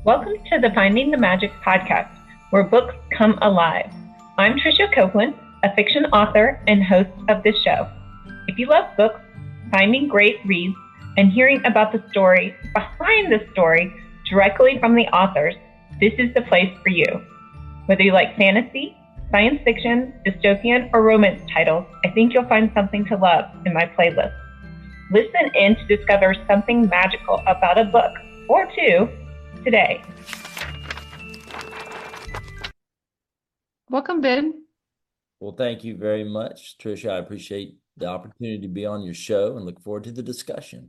Welcome to the Finding the Magic podcast, where books come alive. I'm Tricia Copeland, a fiction author and host of this show. If you love books, finding great reads, and hearing about the story behind the story directly from the authors, this is the place for you. Whether you like fantasy, science fiction, dystopian, or romance titles, I think you'll find something to love in my playlist. Listen in to discover something magical about a book or two today. Welcome, Ben. Well, thank you very much, Tricia. I appreciate the opportunity to be on your show and look forward to the discussion.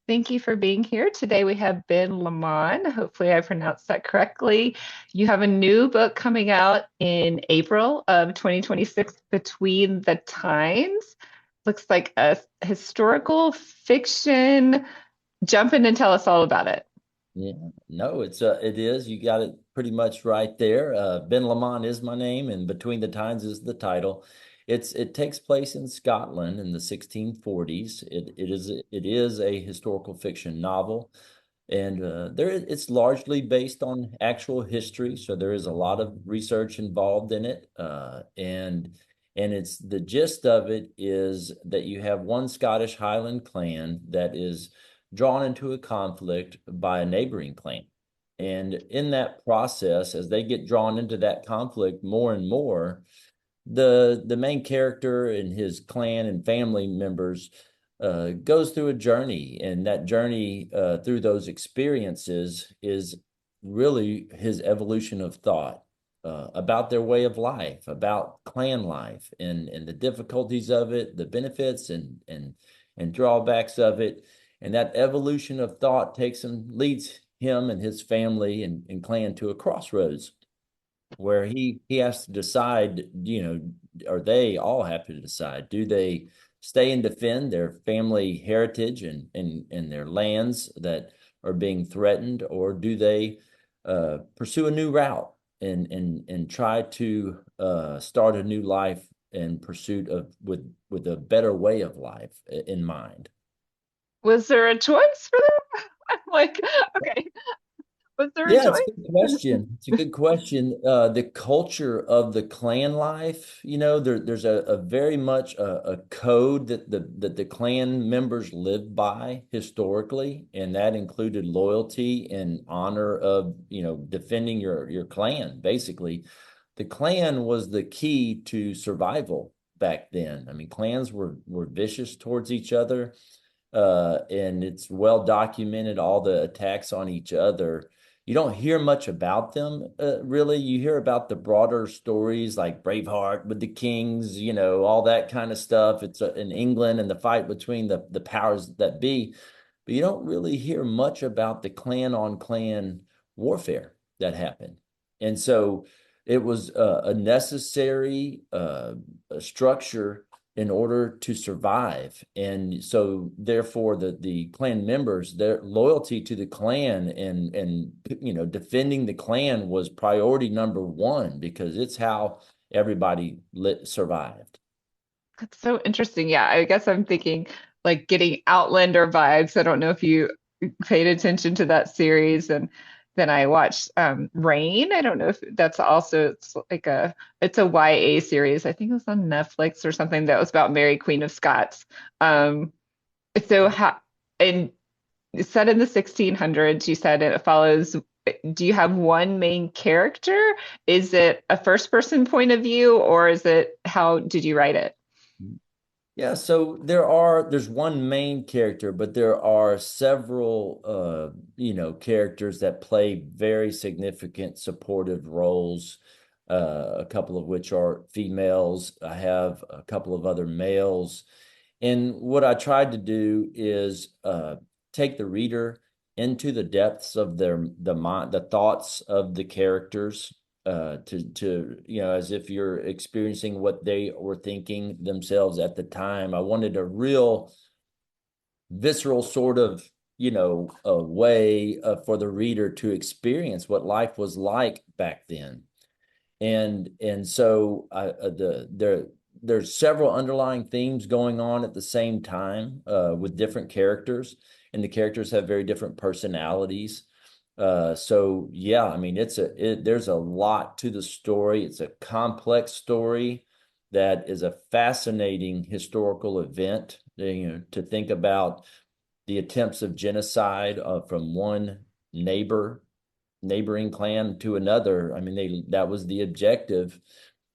Thank you for being here. Today we have Ben Leman. Hopefully I pronounced that correctly. You have a new book coming out in April of 2026, Between the Times. Looks like a historical fiction. Jump in and tell us all about it. Yeah, no, it is. You got it pretty much right there. Ben Lamont is my name, and Between the Times is the title. It takes place in Scotland in the 1640s. It is a historical fiction novel, and it's largely based on actual history. So there is a lot of research involved in it, and it's the gist of it is that you have one Scottish Highland clan that is drawn into a conflict by a neighboring clan. And in that process, as they get drawn into that conflict more and more, the main character and his clan and family members goes through a journey, and that journey through those experiences is really his evolution of thought about their way of life, about clan life, and the difficulties of it, the benefits and drawbacks of it. And that evolution of thought leads him and his family and clan to a crossroads where he has to decide, or they all have to decide, do they stay and defend their family heritage and their lands that are being threatened, or do they pursue a new route and try to start a new life in pursuit of with a better way of life in mind? Was there a choice for them? I'm like, okay, was there a Yeah, it's a good choice? question. It's a good question. The culture of the clan life, there's a very much a code that the clan members lived by historically, and that included loyalty and honor of, defending your clan. Basically, the clan was the key to survival back then. I mean, clans were vicious towards each other, and it's well documented all the attacks on each other. You don't hear much about them, really. You hear about the broader stories like Braveheart with the kings, all that kind of stuff. It's in England and the fight between the powers that be. But you don't really hear much about the clan on clan warfare that happened. And so it was a necessary structure in order to survive. And so therefore the clan members, their loyalty to the clan and defending the clan was priority number one, because it's how everybody survived. That's so interesting. Yeah, I guess I'm thinking like getting Outlander vibes. I don't know if you paid attention to that series, and then I watched Rain. I don't know if that's also it's a YA series. I think it was on Netflix or something that was about Mary Queen of Scots. Um, so how and it's set in the 1600s, you said, and it follows. Do you have one main character? Is it a first person point of view, or is it how did you write it? Yeah, so there's one main character, but there are several characters that play very significant supportive roles, a couple of which are females. I have a couple of other males. And what I tried to do is take the reader into the depths of the mind, the thoughts of the characters, to as if you're experiencing what they were thinking themselves at the time. I wanted a real visceral sort of a way for the reader to experience what life was like back then. And so there's several underlying themes going on at the same time with different characters, and the characters have very different personalities. So yeah, I mean, there's a lot to the story. It's a complex story that is a fascinating historical event. To think about the attempts of genocide from one neighbor neighboring clan to another. I mean, that was the objective,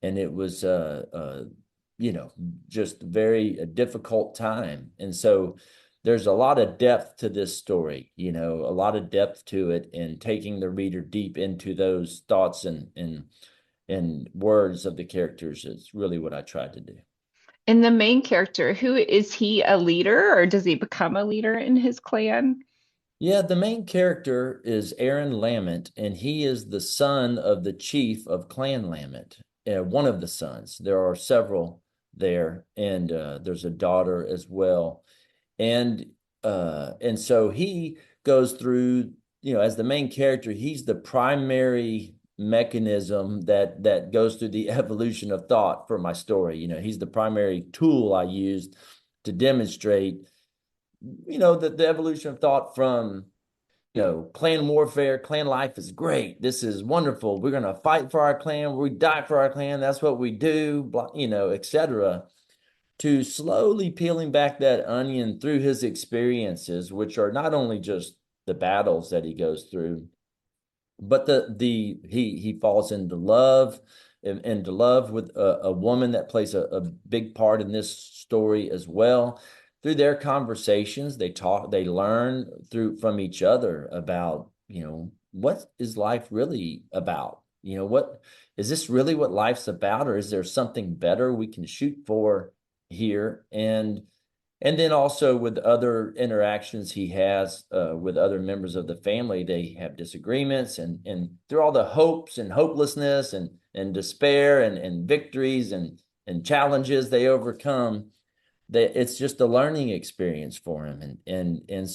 and it was you know just very a difficult time. And so there's a lot of depth to this story, a lot of depth to it, and taking the reader deep into those thoughts and words of the characters is really what I tried to do. And the main character, who is he, a leader or does he become a leader in his clan? Yeah, the main character is Aaron Lamont, and he is the son of the chief of Clan Lamont, one of the sons. There are several there, and there's a daughter as well. And so he goes through, as the main character, he's the primary mechanism that goes through the evolution of thought for my story. He's the primary tool I used to demonstrate the evolution of thought from clan warfare. Clan life is great, this is wonderful, we're going to fight for our clan, we die for our clan, that's what we do, blah, etc., to slowly peeling back that onion through his experiences, which are not only just the battles that he goes through, but he falls into love with a woman that plays a big part in this story as well. Through their conversations, they learn from each other about, what is life really about? What is this really what life's about, or is there something better we can shoot for here? And then also with other interactions he has with other members of the family, they have disagreements, and through all the hopes and hopelessness and despair and victories and challenges they overcome, that it's just a learning experience for him, and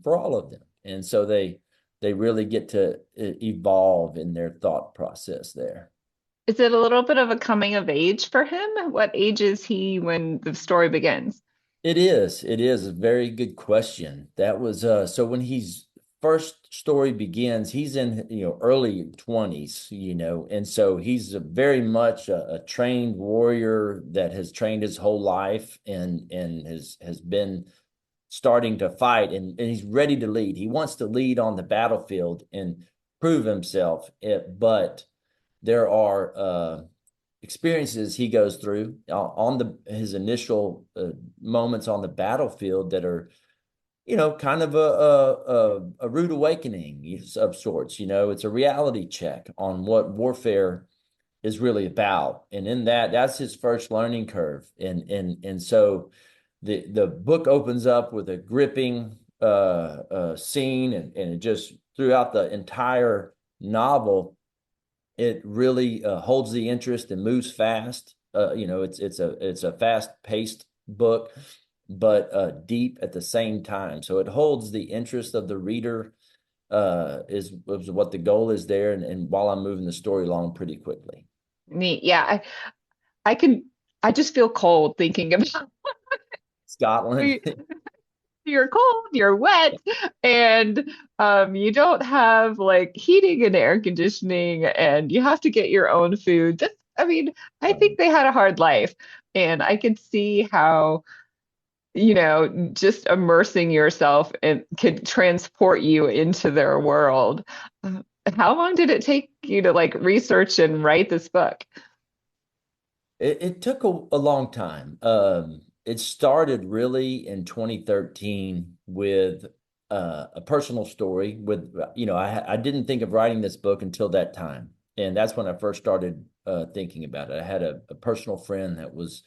for all of them. And so they really get to evolve in their thought process there. Is it a little bit of a coming of age for him? What age is he when the story begins? It is. It is a very good question. That was so when he's first story begins, he's in early 20s, and so he's very much a trained warrior that has trained his whole life and has been starting to fight, and he's ready to lead. He wants to lead on the battlefield and prove himself. But there are experiences he goes through on his initial moments on the battlefield that are kind of a rude awakening of sorts. It's a reality check on what warfare is really about, and in that's his first learning curve. And so the book opens up with a gripping scene, and it just throughout the entire novel, it really holds the interest and moves fast. It's a fast-paced book, but deep at the same time. So it holds the interest of the reader, is what the goal is there, and while I'm moving the story along pretty quickly. Neat. Yeah, I can, I just feel cold thinking about Scotland. you're cold, you're wet, and you don't have like heating and air conditioning, and you have to get your own food. I mean, I think they had a hard life, and I could see how, just immersing yourself and could transport you into their world. Uh, how long did it take you to like research and write this book? It took a long time. It started really in 2013 with a personal story. I didn't think of writing this book until that time, and that's when I first started thinking about it. I had a personal friend that was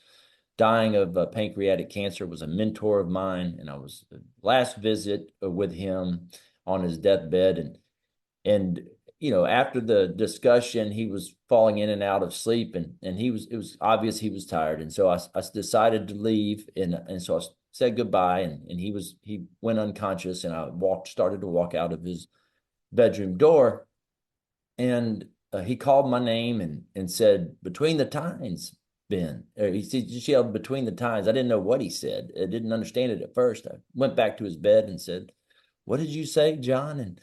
dying of pancreatic cancer, was a mentor of mine, and I was last visit with him on his deathbed, and after the discussion, he was falling in and out of sleep, and it was obvious he was tired, and so I decided to leave, and so I said goodbye, and he went unconscious, and I started to walk out of his bedroom door, and he called my name and said, "Between the tines, Ben." Just yelled, "Between the tines." I didn't know what he said. I didn't understand it at first. I went back to his bed and said, "What did you say, John?"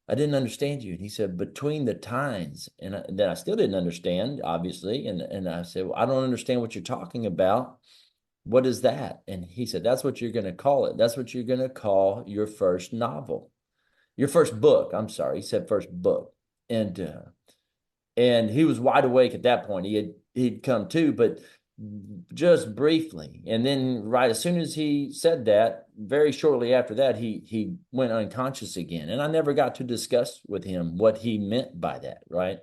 I didn't understand you. And he said, between the tines. And then I still didn't understand, obviously. And I said, well, I don't understand what you're talking about. What is that? And he said, that's what you're going to call it. That's what you're going to call your first novel, your first book. I'm sorry. He said first book. And, uh, and he was wide awake at that point. He'd come to, but just briefly. And then right as soon as he said that, very shortly after that, he went unconscious again. And I never got to discuss with him what he meant by that, right?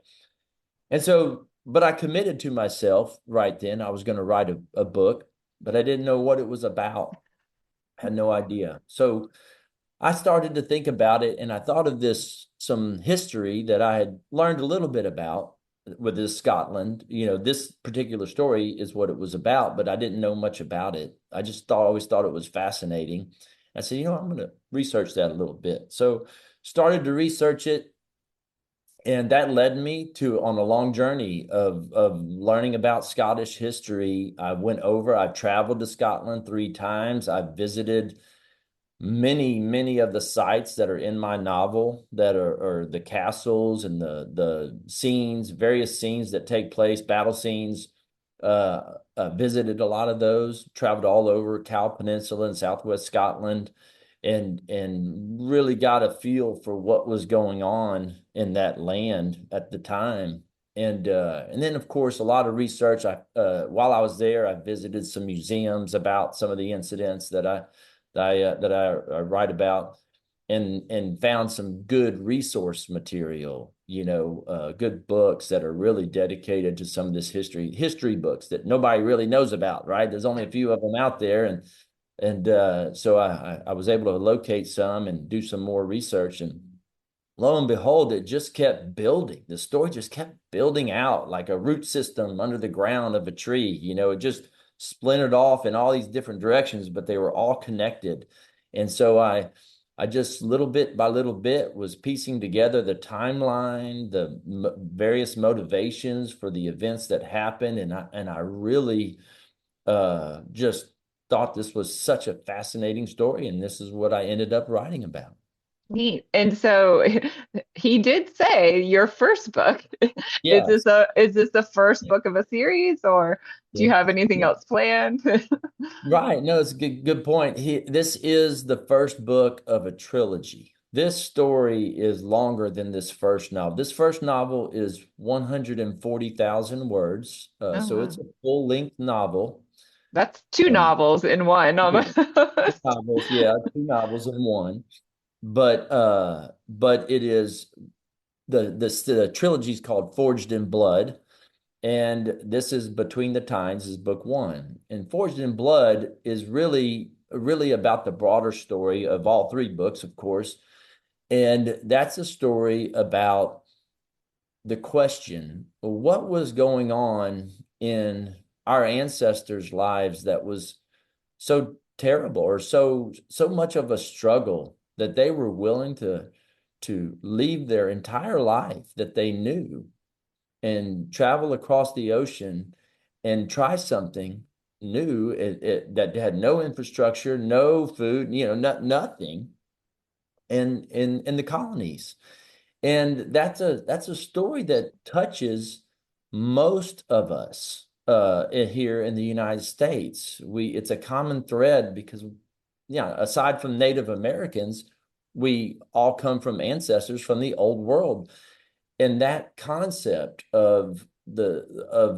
And so, but I committed to myself right then. I was going to write a book, but I didn't know what it was about. Had no idea. So I started to think about it, and I thought of this some history that I had learned a little bit about with this Scotland. You know, this particular story is what it was about, but I didn't know much about it. I just always thought it was fascinating. I said, you know, I'm going to research that a little bit. So started to research it, and that led me to on a long journey of learning about Scottish history. I've traveled to Scotland 3 times. I've visited many of the sites that are in my novel that are the castles and the scenes, various scenes that take place, battle scenes. Visited a lot of those, traveled all over Cal Peninsula and Southwest Scotland, and really got a feel for what was going on in that land at the time. And then of course a lot of research. While I was there, I visited some museums about some of the incidents that I write about, and found some good resource material, good books that are really dedicated to some of this history books that nobody really knows about, right? There's only a few of them out there, and so I was able to locate some and do some more research, and lo and behold, it just kept building. The story just kept building out like a root system under the ground of a tree. It just splintered off in all these different directions, but they were all connected. And so I just little bit by little bit was piecing together the timeline, the various motivations for the events that happened, and I really just thought this was such a fascinating story, and this is what I ended up writing about. Neat. And so he did say your first book. Yes. Is this the first book of a series, or do you have anything Yeah. else planned? Right. No, it's a good point. This is the first book of a trilogy. This story is longer than this first novel. This first novel is 140,000 words. Oh So wow. it's a full-length novel. That's two Um, novels in one yeah, almost. novels, yeah, 2 novels in one. But it is the trilogy is called Forged in Blood. And this is Between the Tines is book one. And Forged in Blood is really about the broader story of all 3 books, of course. And that's a story about the question, what was going on in our ancestors' lives that was so terrible, or so much of a struggle, that they were willing to leave their entire life that they knew and travel across the ocean and try something new, that had no infrastructure, no food, nothing, in the colonies. And that's a story that touches most of us here in the United States. It's a common thread because, yeah, aside from Native Americans, we all come from ancestors from the old world, and that concept of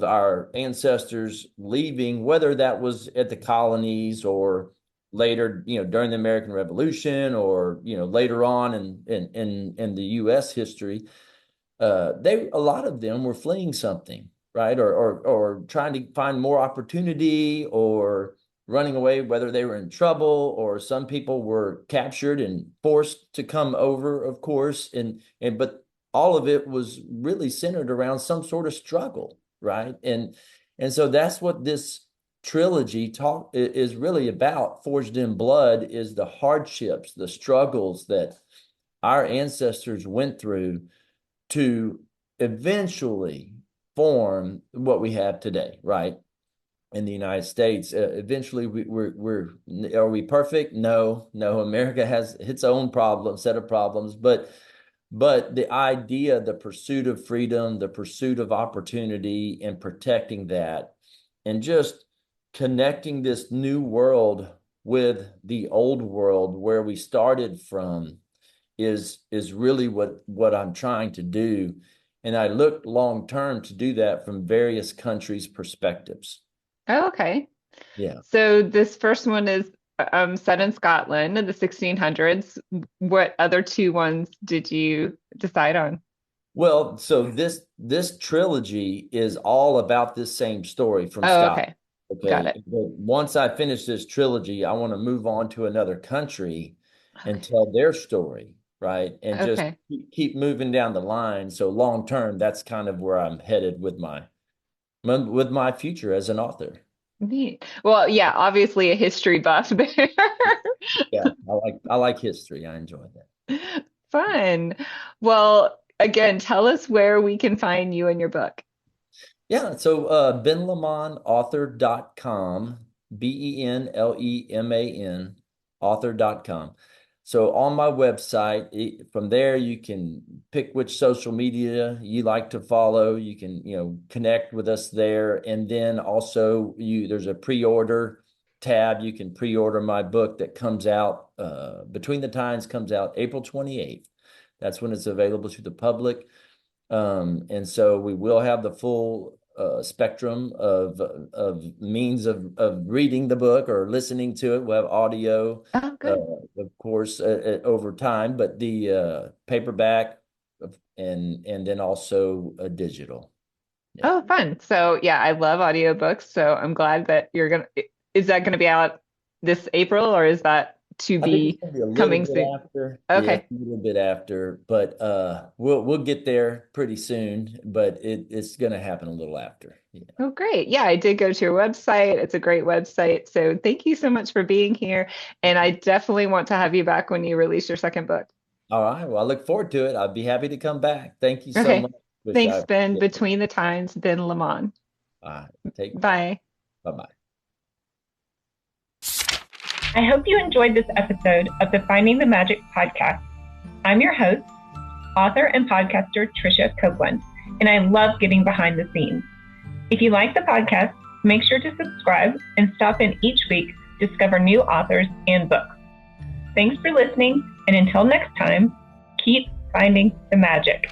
our ancestors leaving, whether that was at the colonies or later, during the American Revolution, or later on in the U.S. history, a lot of them were fleeing something, right, or trying to find more opportunity, or running away, whether they were in trouble, or some people were captured and forced to come over, of course, and but all of it was really centered around some sort of struggle, right? And so that's what this trilogy talk is really about. Forged in Blood is the hardships, the struggles that our ancestors went through to eventually form what we have today, right? In the United States, eventually are we perfect? No, no. America has its own set of problems, But the idea, the pursuit of freedom, the pursuit of opportunity, and protecting that, and just connecting this new world with the old world where we started from is really what I'm trying to do. And I look long term to do that from various countries' perspectives. Oh, okay. Yeah. So this first one is set in Scotland in the 1600s. What other two ones did you decide on? Well, so this trilogy is all about this same story from Oh, Scotland. okay. Got Okay. it. But once I finish this trilogy, I want to move on to another country and tell their story, right? And just Okay. keep moving down the line. So long term, that's kind of where I'm headed with my future as an author. Neat. Well, yeah, obviously a history buff there. Yeah, I like history. I enjoy that. Fun. Well, again, tell us where we can find you and your book. Yeah, so benlemanauthor.com, BenLeman, author.com. So on my website, from there you can pick which social media you like to follow. You can, connect with us there. And then also there's a pre-order tab. You can pre-order my book that comes out Between the Times comes out April 28th. That's when it's available to the public. And so we will have the full spectrum of means of reading the book or listening to it. We'll have audio, Oh, uh, good. of course, over time, but the paperback and then also digital. Yeah. Oh, fun. So, yeah, I love audiobooks, so I'm glad that is that gonna be out this April or is that to I think it's be gonna be a little coming bit soon? after. Yeah, Okay. a little bit after, but we'll get there pretty soon, but it's gonna happen a little after. Yeah. Oh, great. Yeah, I did go to your website. It's a great website. So thank you so much for being here. And I definitely want to have you back when you release your second book. All right. Well, I look forward to it. I'd be happy to come back. Thank you so Okay. much. Wish I Thanks, Ben. appreciate it. Between the Times, Ben Lamont. All right. Take care. Bye. Bye-bye. I hope you enjoyed this episode of the Finding the Magic podcast. I'm your host, author and podcaster Tricia Copeland, and I love getting behind the scenes. If you like the podcast, make sure to subscribe and stop in each week to discover new authors and books. Thanks for listening, and until next time, keep finding the magic.